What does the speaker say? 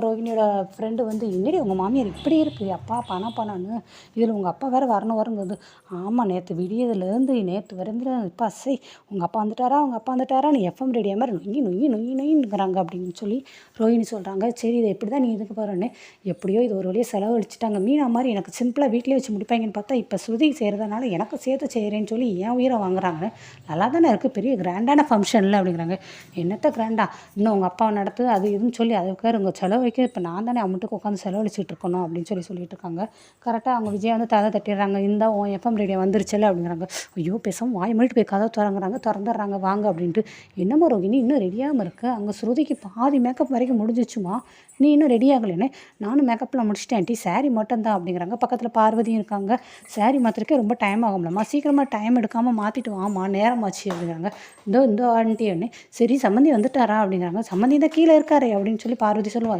ரோகிணியோட friend வந்து என்னடி உங்கள் மாமியார் இப்படி இருக்குது அப்பா பணம் பணம்னு இதில் உங்கள் அப்பா வேறு வரணும் வருங்குது. ஆமாம் நேற்று விடியதுலேருந்து நேற்று வரைந்து இப்போ சரி உங்கள் அப்பா வந்துட்டாரா உங்கள் அப்பா வந்துட்டாரா நீ எஃப்எம் ரேடியோ மாதிரி நொய்யி நொய்யி நொய்யி நொய்யின்னுங்கிறாங்க அப்படின்னு சொல்லி ரோஹிணி சொல்கிறாங்க. சரி இதை எப்படி தான் நீ இதுக்கு போகிறேன்னு எப்படியோ இது ஒரு வழியாக செலவழிச்சிட்டாங்க. மீனா மாதிரி எனக்கு சிம்பிளாக வீட்டிலே வச்சு முடிப்பாங்கன்னு பார்த்தா இப்போ ஸ்ருதி செய்கிறதுனால எனக்கு சேர்த்து செய்கிறேன்னு சொல்லி என் உயிரை வாங்குறாங்க. நல்லா தானே இருக்குது பெரிய கிராண்டான ஃபங்க்ஷனில் அப்படிங்கிறாங்க. என்னத்த கிராண்டா இன்னும் உங்கள் அப்பா நடத்து அது இதுன்னு சொல்லி அதுக்காக உங்கள் செலவு வைக்க இப்போ நான் தானே அம்மட்டுக்கு உட்காந்து செலவழிச்சிட்டு இருக்கணும் அப்படின்னு சொல்லிட்டு இருக்காங்க. கரெக்டாக அவங்க விஜய் வந்து ததை தட்டிடுறாங்க. இந்த உன் எஃப்எம் ரேடியோ வந்துருச்சுல்ல அப்படிங்கிறாங்க. ஐயோ பேசாமல் வாய் மூடிட்டு போய் கதை திறந்துடுறாங்க வாங்க அப்படின்ட்டு. என்னமோ ரோகிணி இன்னும் ரெடியாகாமல் இருக்குது அங்கே ஸ்ருதிக்கு பாதி மேக்கப் வரைக்கும் முடிஞ்சிச்சுமா நீ இன்னும் ரெடி ஆகலைன்னு. நானும் மேக்கப்பில் முடிச்சிட்டேன் ஆண்டி சாரி மட்டும்தான் அப்படிங்கிறாங்க. பக்கத்தில் பார்வதியும் இருக்காங்க. சாரி மாத்திரக்கே ரொம்ப டைம் ஆகும்லம்மா சீக்கிரமாக டைம் எடுக்காமல் மாற்றிட்டு வாமா நேரமாச்சு அப்படிங்கிறாங்க. இந்த ஆண்டி சரி சம்மந்தி வந்துட்டாரா அப்படிங்கிறாங்க. சம்மந்தி தான் கீழே இருக்காரு அப்படின்னு சொல்லி பார்வதி சொல்லுவா.